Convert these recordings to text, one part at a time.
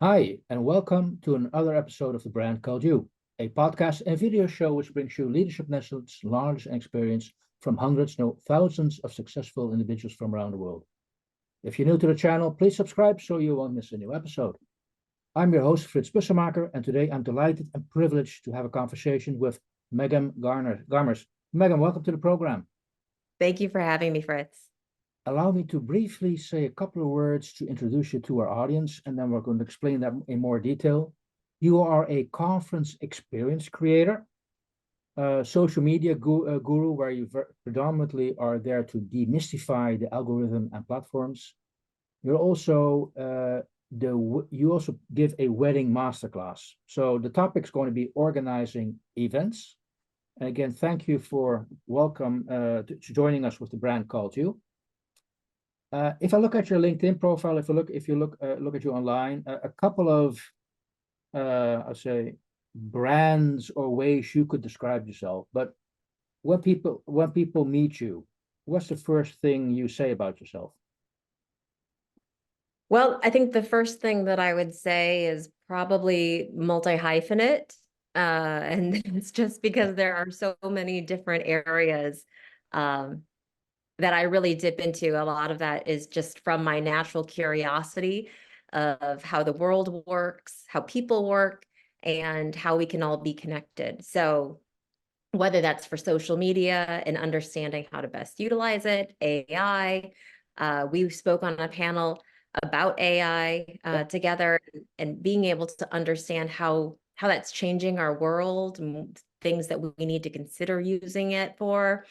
Hi, and welcome to another episode of The Brand Called You, a podcast and video show which brings you leadership lessons, knowledge, and experience from hundreds, no, thousands of successful individuals from around the world. If you're new to the channel, please subscribe so you won't miss a new episode. I'm your host, Frits Bussemaker, and today I'm delighted and privileged to have a conversation with Megan Garmers. Megan, welcome to the program. Thank you for having me, Fritz. Allow me to briefly say a couple of words to introduce you to our audience, and then we're going to explain that in more detail. You are a conference experience creator, social media guru, where you predominantly are there to demystify the algorithm and platforms. You're also you also give a wedding masterclass. So the topic is going to be organizing events. And again, thank you for to joining us with The Brand Called You. If I look at your LinkedIn profile, if you look at you online, a couple of I'd say brands or ways you could describe yourself. But when people meet you, what's the first thing you say about yourself? Well, I think the first thing that I would say is probably multi-hyphenate. And it's just because there are so many different areas that I really dip into. A lot of that is just from my natural curiosity of how the world works, how people work, and how we can all be connected. So whether that's for social media and understanding how to best utilize it, AI. We spoke on a panel about AI together, and being able to understand how that's changing our world and things that we need to consider using it for,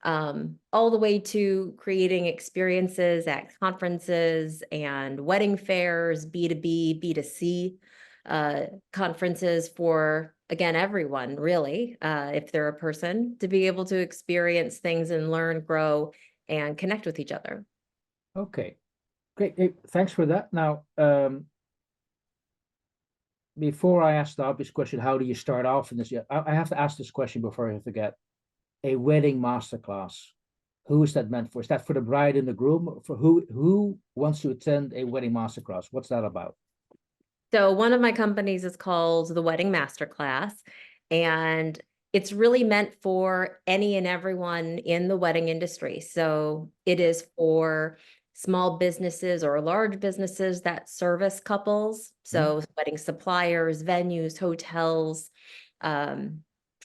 all the way to creating experiences at conferences and wedding fairs, B2B, B2C conferences for, again, everyone, really, if they're a person, to be able to experience things and learn, grow, and connect with each other. Okay, great. Hey, thanks for that. Now, before I ask the obvious question, how do you start off in this? I have to ask this question before I forget. A wedding masterclass. Who is that meant for? Is that for the bride and the groom? For who wants to attend a wedding masterclass? What's that about? So one of my companies is called the Wedding Masterclass, and it's really meant for any and everyone in the wedding industry. So it is for small businesses or large businesses that service couples. So wedding suppliers, venues, hotels,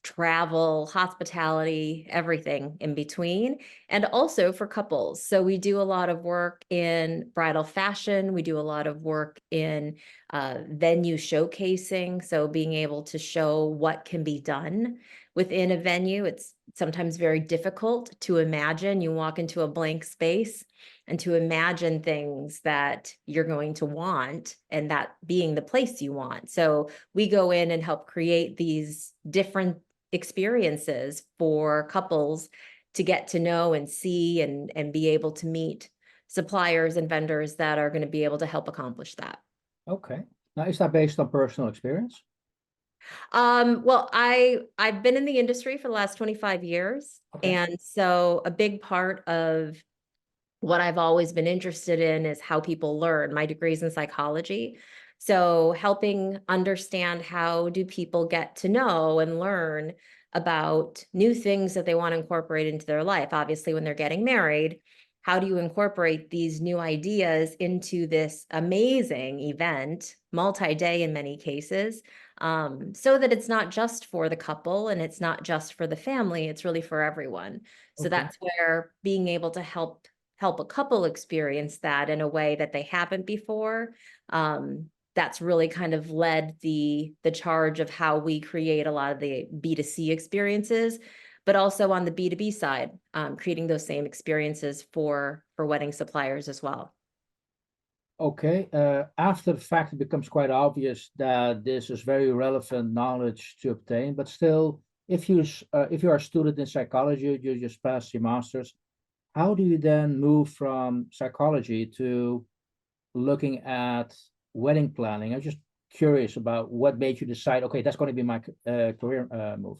travel, hospitality, everything in between, and also for couples. So we do a lot of work in bridal fashion. We do a lot of work in venue showcasing. So being able to show what can be done within a venue. It's sometimes very difficult to imagine. You walk into a blank space, and to imagine things that you're going to want, and that being the place you want. So we go in and help create these different experiences for couples to get to know and see and be able to meet suppliers and vendors that are going to be able to help accomplish that. Okay. Now, is that based on personal experience? Well, I've been in the industry for the last 25 years. Okay. And so a big part of what I've always been interested in is how people learn. My degree's in psychology. So helping understand how do people get to know and learn about new things that they want to incorporate into their life. Obviously, when they're getting married, how do you incorporate these new ideas into this amazing event, multi-day in many cases, so that it's not just for the couple and it's not just for the family, it's really for everyone. So Okay. that's where being able to help a couple experience that in a way that they haven't before. That's really kind of led the charge of how we create a lot of the B2C experiences, but also on the B2B side, creating those same experiences for wedding suppliers as well. Okay. After the fact, it becomes quite obvious that this is very relevant knowledge to obtain. But still, if you are a student in psychology, you just passed your master's. How do you then move from psychology to looking at wedding planning? I'm just curious about what made you decide, okay, that's going to be my career move.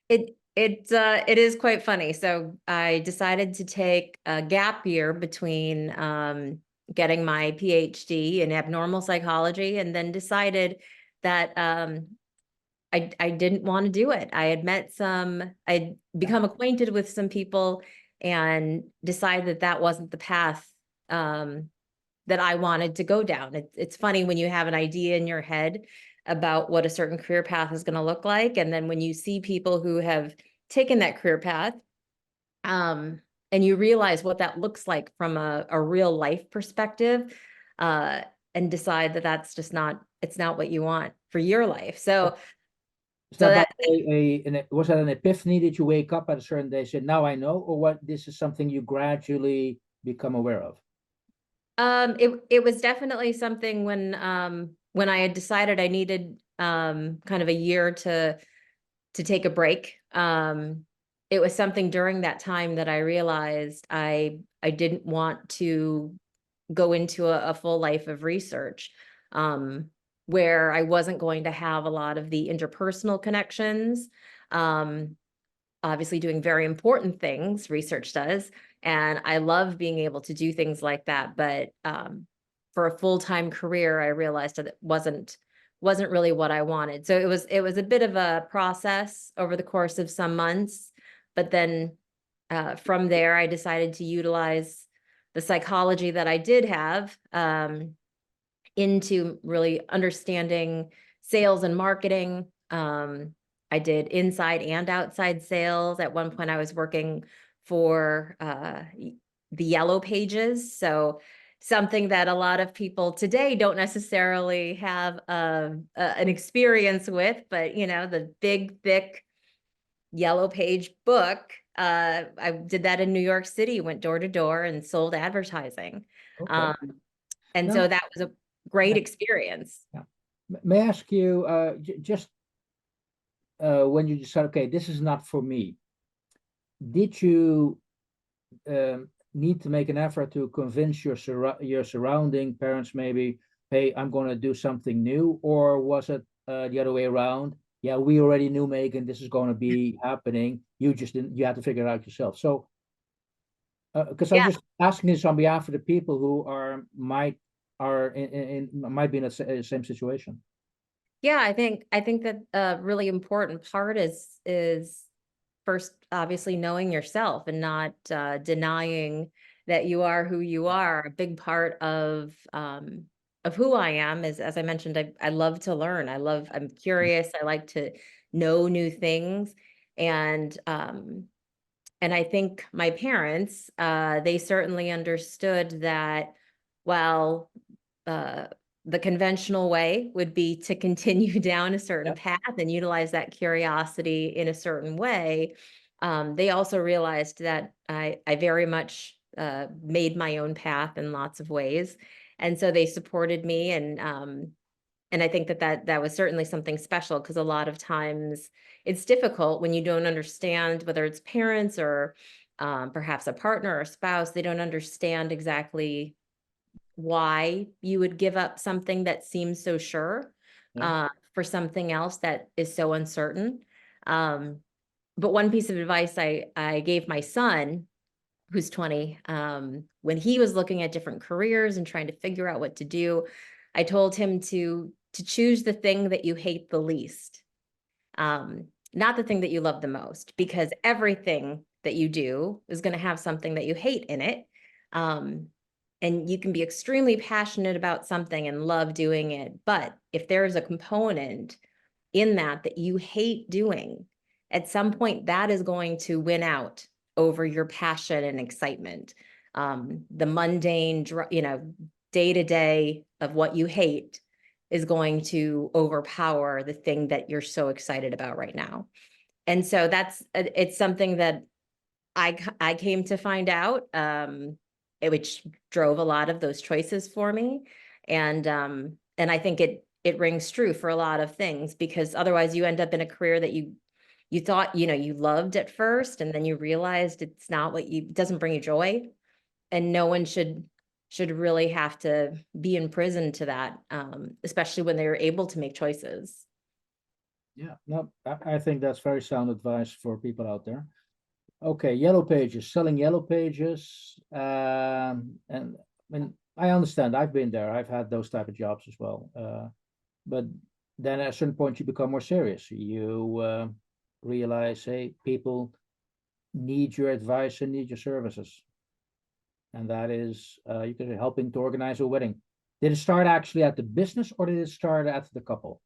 It is quite funny. So I decided to take a gap year between getting my PhD in abnormal psychology, and then decided that I didn't want to do it. I'd become acquainted with some people and decided that wasn't the path that I wanted to go down. It's funny when you have an idea in your head about what a certain career path is going to look like, and then when you see people who have taken that career path, and you realize what that looks like from a real life perspective, and decide that that's just it's not what you want for your life. So, Is so that that like was that an epiphany? Did you wake up at a certain day and say, now I know, or what, this is something you gradually become aware of? it was definitely something when I had decided I needed kind of a year to take a break. It was something during that time that I realized I didn't want to go into a full life of research, where I wasn't going to have a lot of the interpersonal connections. Obviously doing very important things, research does, and I love being able to do things like that. But for a full-time career, I realized that it wasn't really what I wanted. So it was a bit of a process over the course of some months, but then from there, I decided to utilize the psychology that I did have into really understanding sales and marketing. I did inside and outside sales. At one point, I was working for the Yellow Pages. So something that a lot of people today don't necessarily have an experience with, but the big, thick Yellow Page book. I did that in New York City, went door to door and sold advertising. Okay. Um, and Now, so that was a great yeah, experience. yeah. May I ask you, just when you decide, okay, this is not for me, did you need to make an effort to convince your surrounding parents, maybe, hey, I'm going to do something new, or was it the other way around? Yeah, we already knew, Megan, this is going to be happening. You just didn't. You had to figure it out yourself. So, because I'm Yeah. just asking this on behalf of the people who might be in the same situation. Yeah, I think that a really important part is first obviously knowing yourself and not denying that you are who you are. A big part of who I am is, as I mentioned, I love to learn. I'm curious. I like to know new things. And I think my parents, they certainly understood that while uh, the conventional way would be to continue down a certain Yeah. path and utilize that curiosity in a certain way, they also realized that I very much made my own path in lots of ways. And so they supported me, and I think that was certainly something special, because a lot of times it's difficult when you don't understand, whether it's parents or perhaps a partner or spouse, they don't understand exactly why you would give up something that seems so sure Yeah. for something else that is so uncertain. Um, but one piece of advice I gave my son, who's 20, when he was looking at different careers and trying to figure out what to do, I told him to choose the thing that you hate the least, not the thing that you love the most, because everything that you do is going to have something that you hate in it. And you can be extremely passionate about something and love doing it. But if there's a component in that you hate doing, at some point that is going to win out over your passion and excitement. The mundane, day to day of what you hate is going to overpower the thing that you're so excited about right now. And so it's something that I came to find out, which drove a lot of those choices for me. And I think it rings true for a lot of things, because otherwise you end up in a career that you thought, you loved at first, and then you realized it's not it doesn't bring you joy. And no one should really have to be imprisoned to that, especially when they're able to make choices. Yeah, no, I think that's very sound advice for people out there. Okay, Yellow Pages, selling Yellow Pages. And I mean, I understand. I've been there. I've had those type of jobs as well. But then at a certain point, you become more serious. You realize, hey, people need your advice and need your services. And that is, you can say, helping to organize a wedding. Did it start actually at the business or did it start at the couple?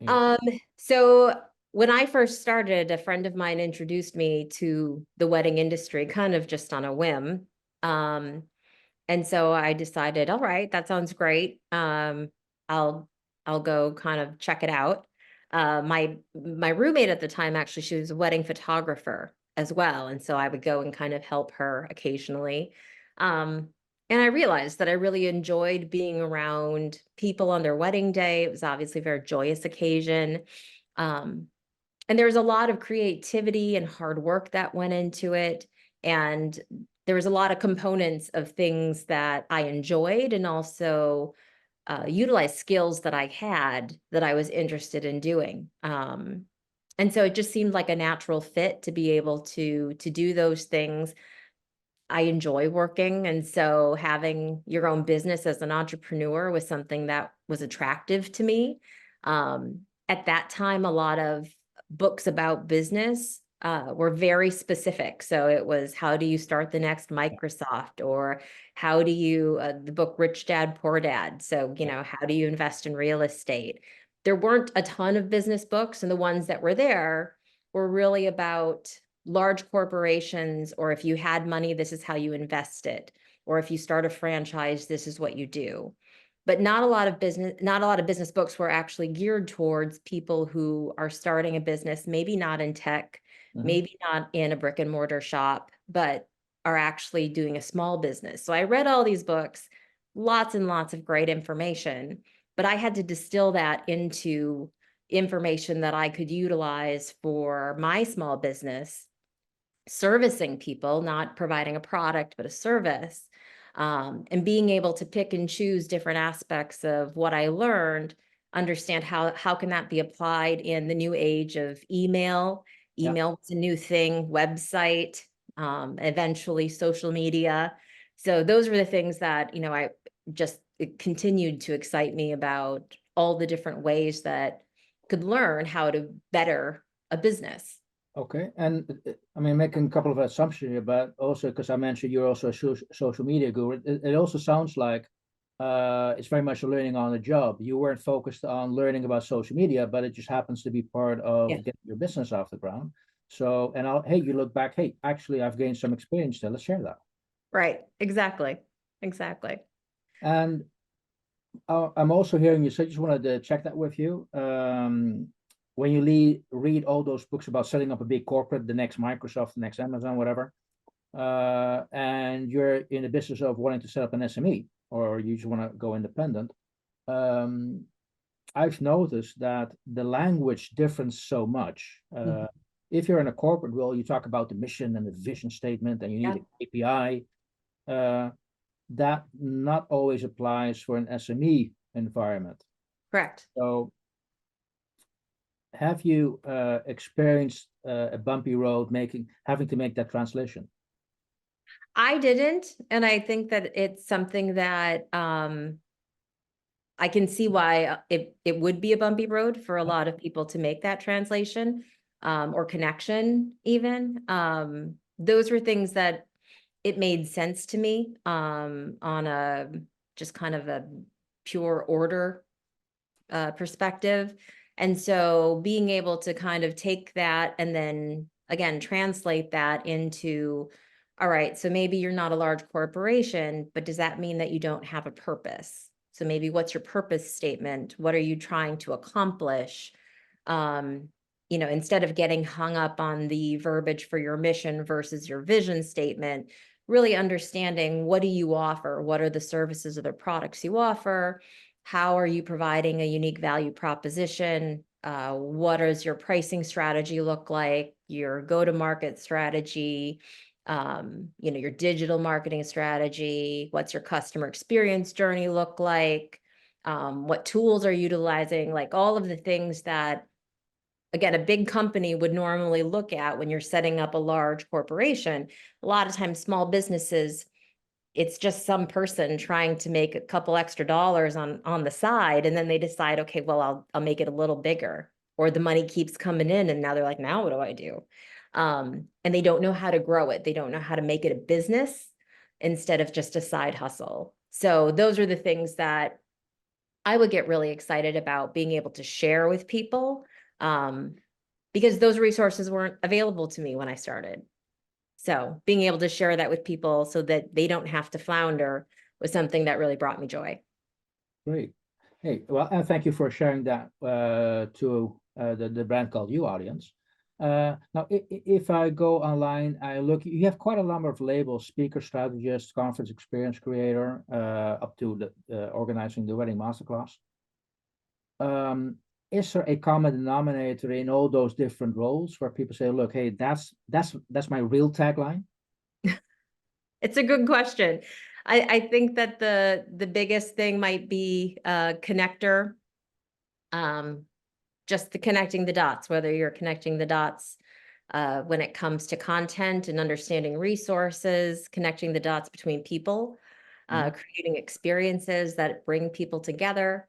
Yeah. Um, so when I first started, a friend of mine introduced me to the wedding industry, kind of just on a whim. Um, and so I decided, all right, that sounds great. I'll I'll go kind of check it out. My roommate at the time, actually, she was a wedding photographer as well, and so I would go and kind of help her occasionally. Um, and I realized that I really enjoyed being around people on their wedding day. It was obviously a very joyous occasion. Um, and there was a lot of creativity and hard work that went into it. And there was a lot of components of things that I enjoyed and also utilized skills that I had that I was interested in doing. And so it just seemed like a natural fit to be able to do those things. I enjoy working, and so having your own business as an entrepreneur was something that was attractive to me. At that time, a lot of books about business were very specific. So it was, how do you start the next Microsoft, or how do you the book Rich Dad Poor Dad. So, Yeah. how do you invest in real estate? There weren't a ton of business books, and the ones that were there were really about large corporations, or if you had money, this is how you invest it. Or if you start a franchise, this is what you do. But not a lot of business books were actually geared towards people who are starting a business, maybe not in tech, Mhm. maybe not in a brick and mortar shop, but are actually doing a small business. So I read all these books, lots and lots of great information, but I had to distill that into information that I could utilize for my small business, servicing people, not providing a product, but a service, and being able to pick and choose different aspects of what I learned, understand how can that be applied in the new age of email. Yeah. Email was a new thing, website, eventually social media. So those were the things that, I just, it continued to excite me about all the different ways that could learn how to better a business. Okay. And I mean, making a couple of assumptions here, but also because I mentioned you're also a social media guru, it also sounds like it's very much a learning on the job. You weren't focused on learning about social media, but it just happens to be part of Yeah. getting your business off the ground. So, and hey, you look back, hey, actually, I've gained some experience there. Let's share that. Right. Exactly. Exactly. And I'm also hearing you, so I just wanted to check that with you. When you read all those books about setting up a big corporate, the next Microsoft, the next Amazon, whatever, and you're in the business of wanting to set up an SME or you just want to go independent, um, I've noticed that the language differs so much. Mhm. If you're in a corporate role, you talk about the mission and the vision statement, and you need Yeah. a KPI. Uh, that not always applies for an SME environment. Correct. So, have you experienced a bumpy road having to make that translation? I didn't, and I think that it's something that I can see why it would be a bumpy road for a lot of people to make that translation, or connection even. Those were things that it made sense to me, on a just kind of a pure order perspective. And so being able to kind of take that and then again translate that into, all right, so maybe you're not a large corporation, but does that mean that you don't have a purpose? So maybe what's your purpose statement? What are you trying to accomplish? Um, instead of getting hung up on the verbiage for your mission versus your vision statement, really understanding, what do you offer? What are the services or the products you offer? How are you providing a unique value proposition? What does your pricing strategy look like? Your go-to-market strategy, your digital marketing strategy? What's your customer experience journey look like? What tools are you utilizing? Like all of the things that, again, a big company would normally look at when you're setting up a large corporation. A lot of times, small businesses it's just some person trying to make a couple extra dollars on the side, and then they decide, okay, well, I'll make it a little bigger, or the money keeps coming in, and now they're like, now what do I do? And they don't know how to grow it. They don't know how to make it a business instead of just a side hustle. So those are the things that I would get really excited about being able to share with people, because those resources weren't available to me when I started. So being able to share that with people so that they don't have to flounder was something that really brought me joy. Great. Hey, well, and thank you for sharing that to the brand called You audience. Now, if I go online, I look, you have quite a number of labels: speaker, strategist, conference experience creator, up to the organizing the wedding masterclass. Is there a common denominator in all those different roles where people say, look, hey, that's my real tagline? It's a good question. I think that the biggest thing might be connector, just the connecting the dots, whether you're connecting the dots when it comes to content and understanding resources, connecting the dots between people, creating experiences that bring people together.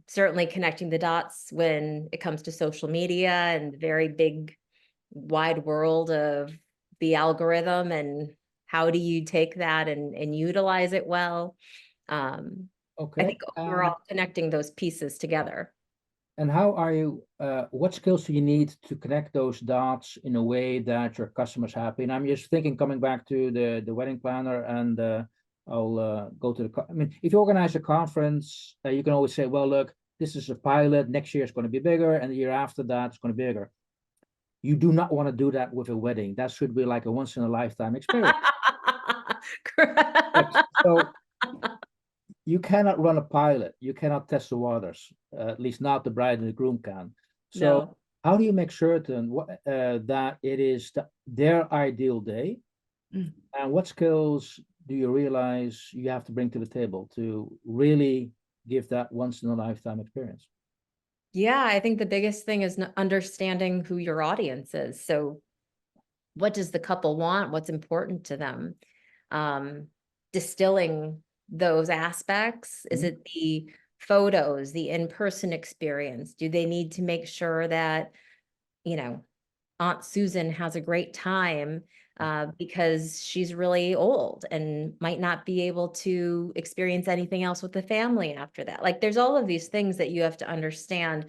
Certainly connecting the dots when it comes to social media and the very big, wide world of the algorithm, and how do you take that and utilize it well. I Okay. think overall connecting those pieces together. And how are you, what skills do you need to connect those dots in a way that your customer's happy? And I'm just thinking, coming back to the wedding planner, and I'll go to I mean, if you organize a conference, you can always say, well, look, this is a pilot, next year it's going to be bigger, and the year after that it's going to be bigger. You do not want to do that with a wedding. That should be like a once in a lifetime experience. So you cannot run a pilot. You cannot test the waters, at least not the bride and the groom can. So No. how do you make certain that it is their ideal day? Mm. And what skills do you realize you have to bring to the table to really give that once in a lifetime experience? Yeah, I think the biggest thing is understanding who your audience is. So what does the couple want? What's important to them? Distilling those aspects. Is it the photos, the in-person experience? Do they need to make sure that, you know, Aunt Susan has a great time because she's really old and might not be able to experience anything else with the family after that? Like, there's all of these things that you have to understand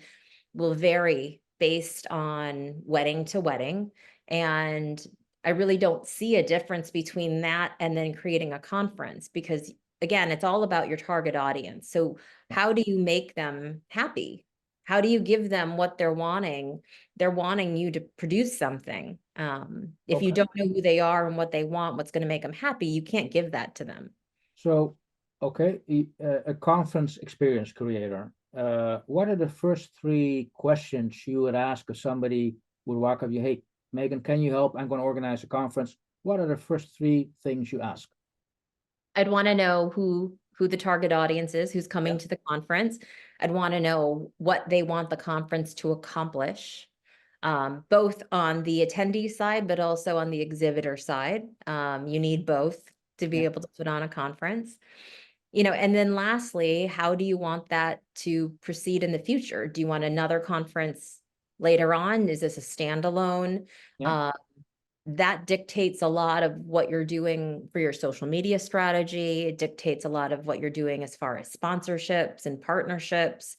will vary based on wedding to wedding. And I really don't see a difference between that and then creating a conference, because again, it's all about your target audience. So how do you make them happy? How do you give them what they're wanting? They're wanting you to produce something. If you don't know who they are and what they want, what's going to make them happy, you can't give that to them. So, okay, a conference experience creator. What are the first three questions you would ask if somebody would walk up to you? Hey, Megan, can you help? I'm going to organize a conference. What are the first three things you ask? I'd want to know who the target audience is, who's coming to the conference. I'd want to know what they want the conference to accomplish, both on the attendee side, but also on the exhibitor side. You need both to be able to put on a conference. You know, and then lastly, how do you want that to proceed in the future? Do you want another conference later on? Is this a standalone? That dictates a lot of what you're doing for your social media strategy. It dictates a lot of what you're doing as far as sponsorships and partnerships.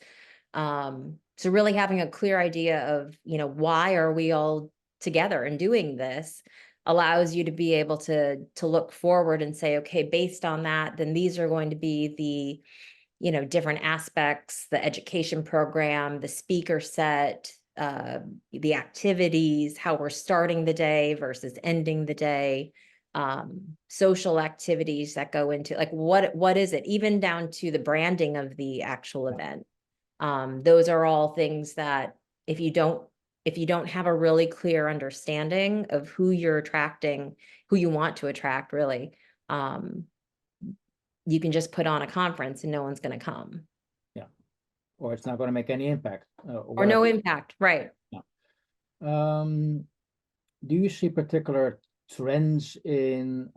So really having a clear idea of, you know, why are we all together and doing this allows you to be able to look forward and say, okay, based on that, then these are going to be the, you know, different aspects, the education program, the speaker set, the activities, how we're starting the day versus ending the day, social activities that go into, like, what is it, even down to the branding of the actual event. Those are all things that if you don't have a really clear understanding of who you're attracting, who you want to attract, really, you can just put on a conference and no one's going to come. Yeah. Or it's not going to make any impact. Or no impact, right? Yeah. Do you see particular trends in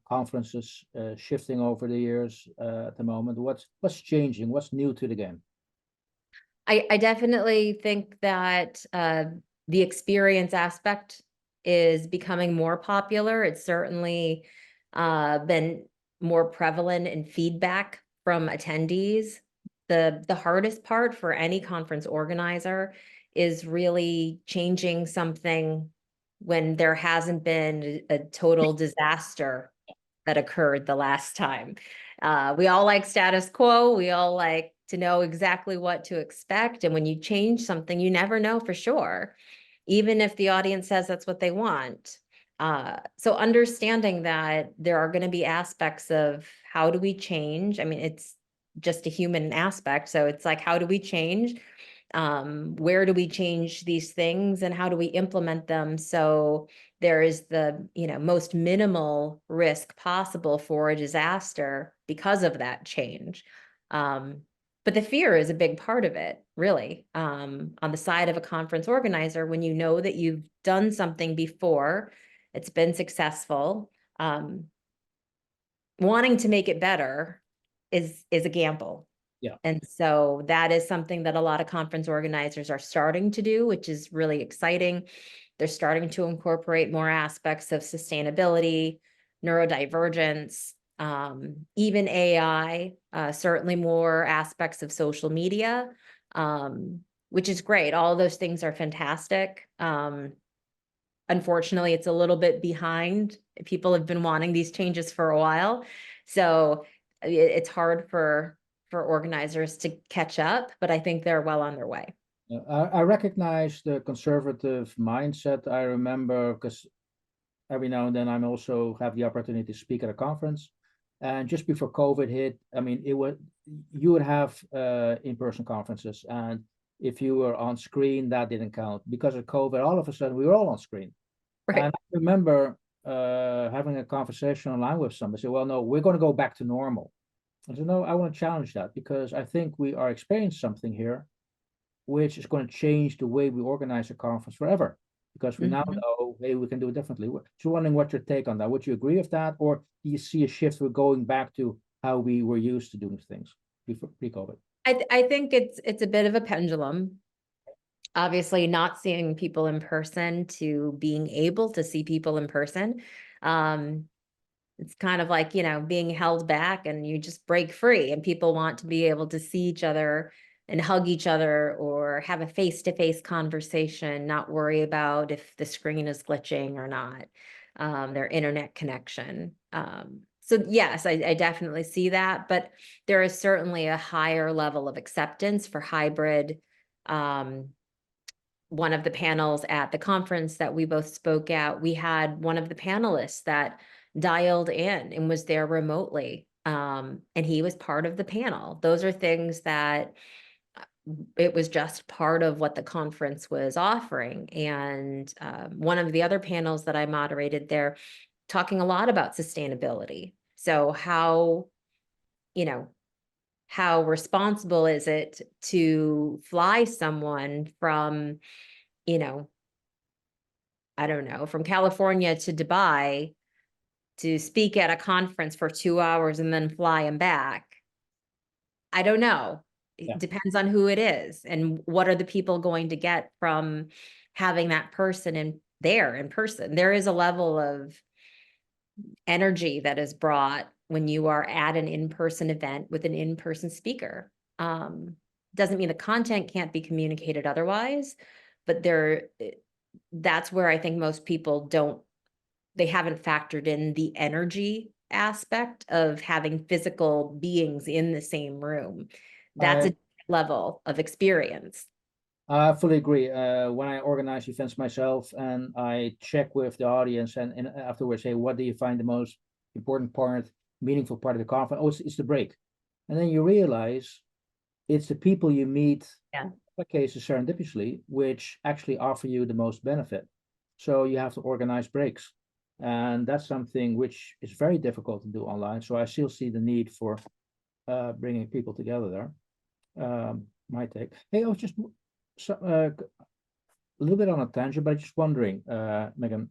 conferences shifting over the years at the moment? What's changing? What's new to the game? I definitely think that the experience aspect is becoming more popular. It's certainly been more prevalent in feedback from attendees. The hardest part for any conference organizer is really changing something when there hasn't been a total disaster that occurred the last time. We all like status quo. We all like to know exactly what to expect. And when you change something, you never know for sure, even if the audience says that's what they want. So understanding that there are going to be aspects of how do we change? I mean, it's just a human aspect. So it's like, how do we change? Where do we change these things and how do we implement them so there is the most minimal risk possible for a disaster because of that change. But the fear is a big part of it, really. On the side of a conference organizer, when you know that you've done something before, it's been successful, wanting to make it better is a gamble. Yeah. And so that is something that a lot of conference organizers are starting to do, which is really exciting. They're starting to incorporate more aspects of sustainability, neurodivergence, even AI, certainly more aspects of social media, which is great. All of those things are fantastic. Unfortunately, it's a little bit behind. People have been wanting these changes for a while. So it's hard for organizers to catch up, but I think they're well on their way. I recognize the conservative mindset. I remember because every now and then I'm also have the opportunity to speak at a conference. And just before COVID hit, I mean, you would have in-person conferences, and if you were on screen, that didn't count. Because of COVID, all of a sudden we were all on screen. And Right. I remember having a conversation online with somebody. Say, well, no, we're going to go back to normal. I said, no, I want to challenge that because I think we are experiencing something here which is going to change the way we organize a conference forever because we now Mhm. know, hey, we can do it differently. So wondering what your take on that. Would you agree with that? Or do you see a shift? We're going back to how we were used to doing things before pre-COVID? I think it's a bit of a pendulum. Obviously, not seeing people in person to being able to see people in person. Um, it's kind of like, being held back and you just break free and people want to be able to see each other and hug each other or have a face-to-face conversation, not worry about if the screen is glitching or not, their internet connection. So yes, I definitely see that, but there is certainly a higher level of acceptance for hybrid. Um, One of the panels at the conference that we both spoke at, we had one of the panelists that dialed in and was there remotely. And he was part of the panel. Those are things that it was just part of what the conference was offering. And one of the other panels that I moderated there, talking a lot about sustainability. So you know, how responsible is it to fly someone from, you know, I don't know, from California to Dubai to speak at a conference for 2 hours and then fly him back? I don't know. It Yeah. depends on who it is and what are the people going to get from having that person in person. There is a level of energy that is brought when you are at an in-person event with an in-person speaker. Doesn't mean the content can't be communicated otherwise, but that's where I think most people they haven't factored in the energy aspect of having physical beings in the same room. That's I a level of experience. I fully agree. When I organize events myself and I check with the audience and afterwards say, what do you find the most important part, meaningful part of the conference? Oh, it's the break. And then you realize it's the people you meet, Yeah. in some cases serendipitously, which actually offer you the most benefit. So you have to organize breaks. And that's something which is very difficult to do online. So I still see the need for bringing people together there. My take. Hey, I was just a little bit on a tangent, but just wondering, Megan,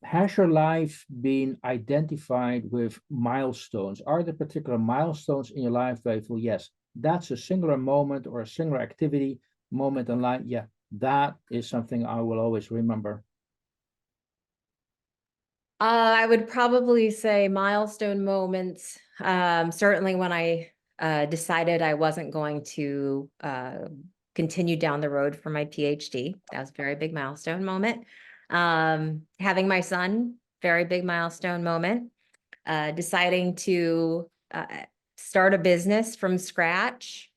has your life been identified with milestones? Are there particular milestones in your life where you feel, yes, that's a singular moment or a singular activity moment in life? Yeah, that is something I will always remember. I would probably say milestone moments. Certainly when I decided I wasn't going to continue down the road for my PhD. That was a very big milestone moment. Having my son, very big milestone moment. Deciding to start a business from scratch,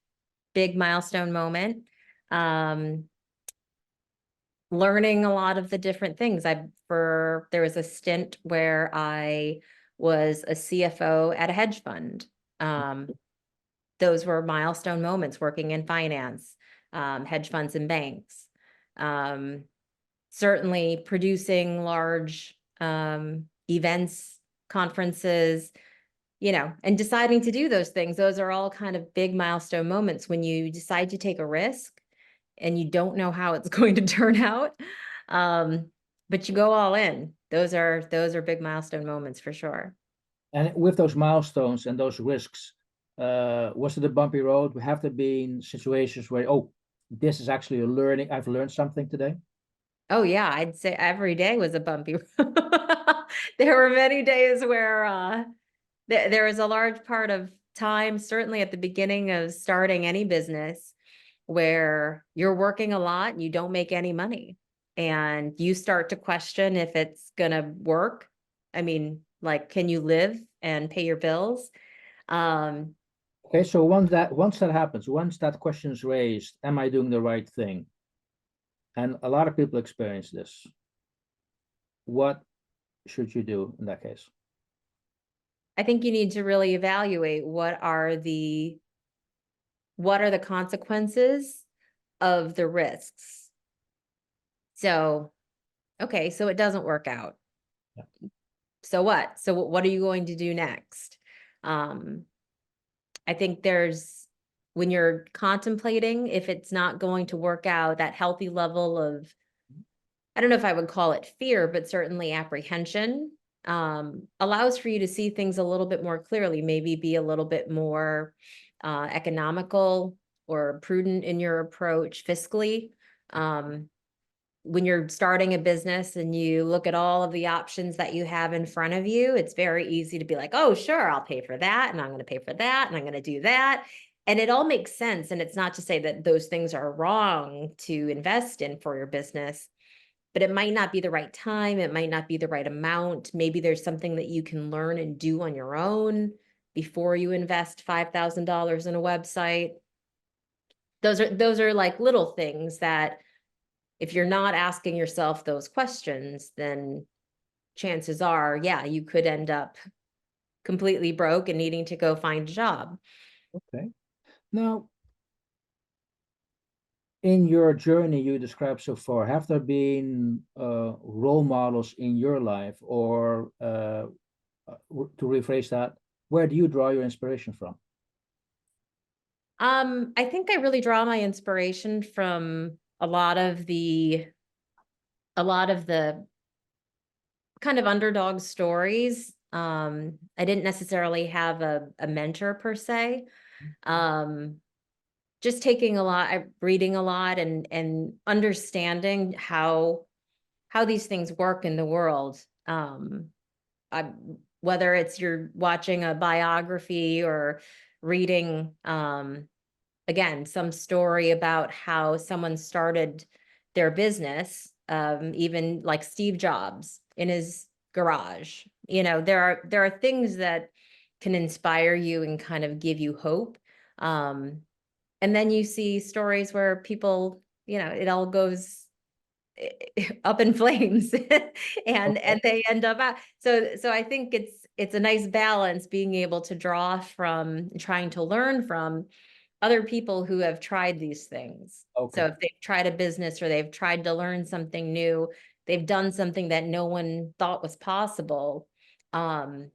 big milestone moment. Um, Learning a lot of the different things. There was a stint where I was a CFO at a hedge fund. Um, those were milestone moments working in finance, hedge funds and banks. Um, Certainly producing large events, conferences, and deciding to do those things. Those are all kind of big milestone moments when you decide to take a risk and you don't know how it's going to turn out. But you go all in. Those are big milestone moments for sure. And with those milestones and those risks, was it a bumpy road? Have there been situations where, oh, this is actually a learning, I've learned something today? Oh yeah, I'd say every day was a bumpy road. There were many days where there was a large part of time, certainly at the beginning of starting any business, where you're working a lot and you don't make any money. And you start to question if it's going to work. I mean, like, can you live and pay your bills? Um, Okay, so once that happens, once that question is raised, am I doing the right thing? And a lot of people experience this. What should you do in that case? I think you need to really evaluate what are the consequences of the risks. So, okay, so it doesn't work out. Yeah. So what? So what are you going to do next? Um, I think when you're contemplating if it's not going to work out, that healthy level of, I don't know if I would call it fear, but certainly apprehension, allows for you to see things a little bit more clearly, maybe be a little bit more economical or prudent in your approach fiscally. Um, when you're starting a business and you look at all of the options that you have in front of you, it's very easy to be like, oh, sure, I'll pay for that. And I'm going to pay for that. And I'm going to do that. And it all makes sense. And it's not to say that those things are wrong to invest in for your business, but it might not be the right time. It might not be the right amount. Maybe there's something that you can learn and do on your own before you invest $5,000 in a website. Those are like little things that if you're not asking yourself those questions, then chances are, yeah, you could end up completely broke and needing to go find a job. Okay. Now, in your journey you described so far, have there been role models in your life, or to rephrase that, where do you draw your inspiration from? I think I really draw my inspiration from a lot of the kind of underdog stories. I didn't necessarily have a mentor per se. Um, just taking a lot, reading a lot and understanding how these things work in the world. I, Whether it's you're watching a biography or reading, again, some story about how someone started their business, even like Steve Jobs in his garage. There are things that can inspire you and kind of give you hope. And then you see stories where people, it all goes up in flames and they end up out. So I think it's a nice balance being able to draw from trying to learn from other people who have tried these things. So Okay. if they've tried a business or they've tried to learn something new, they've done something that no one thought was possible. Um,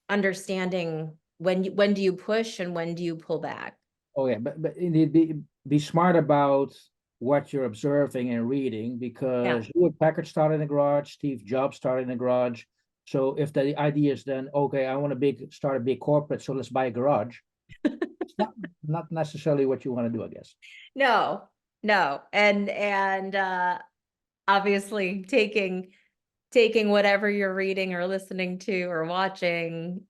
Understanding when do you push and when do you pull back? Oh yeah, but indeed, be smart about what you're observing and reading, because Hewlett Packard started in the garage, Steve Jobs started in the garage. So if the idea is then, okay, I want to start a big corporate, so let's buy a garage. It's not necessarily what you want to do, I guess. No. And obviously taking whatever you're reading or listening to or watching,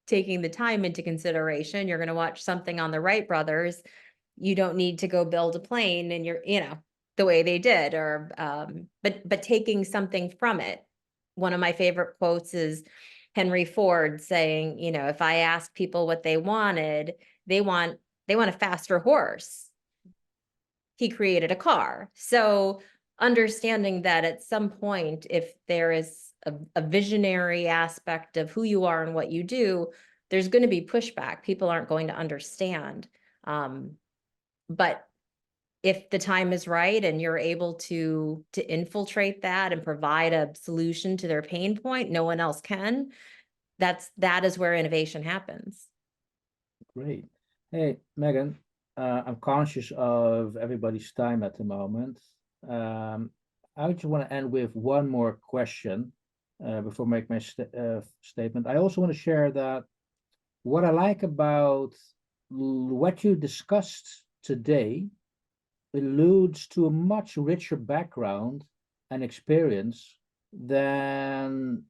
taking the time into consideration. You're going to watch something on the Wright brothers. You don't need to go build a plane and the way they did, or but taking something from it. One of my favorite quotes is Henry Ford saying, if I ask people what they wanted, they want a faster horse. He created a car. So understanding that at some point, if there is a visionary aspect of who you are and what you do, there's going to be pushback. People aren't going to understand. But if the time is right and you're able to infiltrate that and provide a solution to their pain point, no one else can. That is where innovation happens. Great. Hey, Megan, I'm conscious of everybody's time at the moment. I just want to end with one more question before I make my statement. I also want to share that what I like about what you discussed today alludes to a much richer background and experience than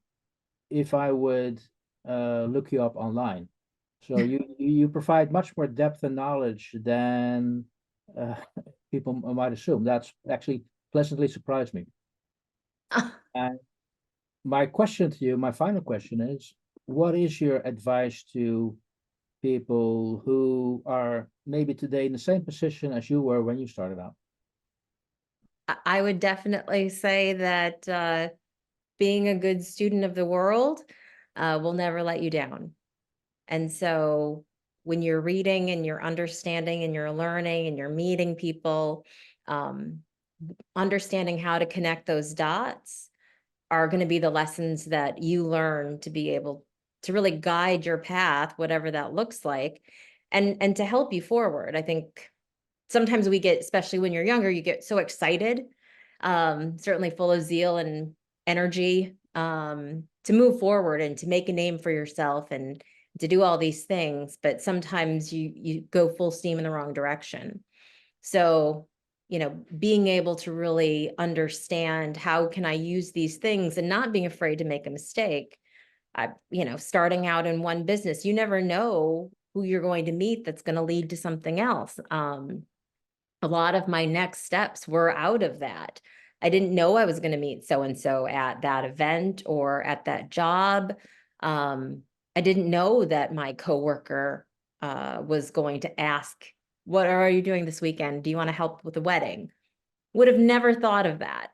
if I would look you up online. So you provide much more depth and knowledge than people might assume. That's actually pleasantly surprised me. And my question to you, my final question is, what is your advice to people who are maybe today in the same position as you were when you started out? I would definitely say that being a good student of the world will never let you down. And so when you're reading and you're understanding and you're learning and you're meeting people, understanding how to connect those dots are going to be the lessons that you learn to be able to really guide your path, whatever that looks like, and to help you forward. I think sometimes we get, especially when you're younger, you get so excited, certainly full of zeal and energy, to move forward and to make a name for yourself and to do all these things. But sometimes you go full steam in the wrong direction. So, being able to really understand how can I use these things and not being afraid to make a mistake. Starting out in one business, you never know who you're going to meet that's going to lead to something else. A lot of my next steps were out of that. I didn't know I was going to meet so-and-so at that event or at that job. I didn't know that my coworker was going to ask, what are you doing this weekend? Do you want to help with the wedding? Would have never thought of that.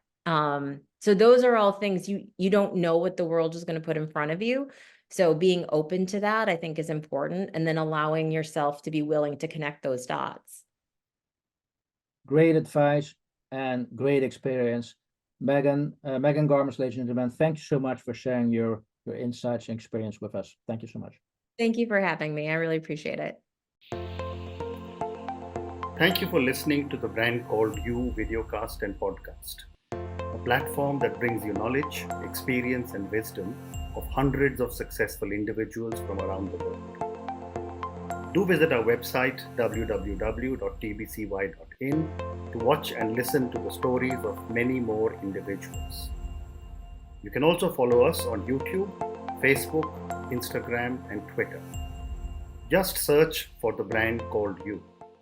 So those are all things you don't know what the world is going to put in front of you. So being open to that, I think, is important, and then allowing yourself to be willing to connect those dots. Great advice and great experience. Megan Garmers, ladies and gentlemen, thank you so much for sharing your insights and experience with us. Thank you so much. Thank you for having me. I really appreciate it. Thank you for listening to the Brand Called You videocast and podcast, a platform that brings you knowledge, experience, and wisdom of hundreds of successful individuals from around the world. Do visit our website www.tbcy.in to watch and listen to the stories of many more individuals. You can also follow us on YouTube, Facebook, Instagram, and Twitter. Just search for the Brand Called You.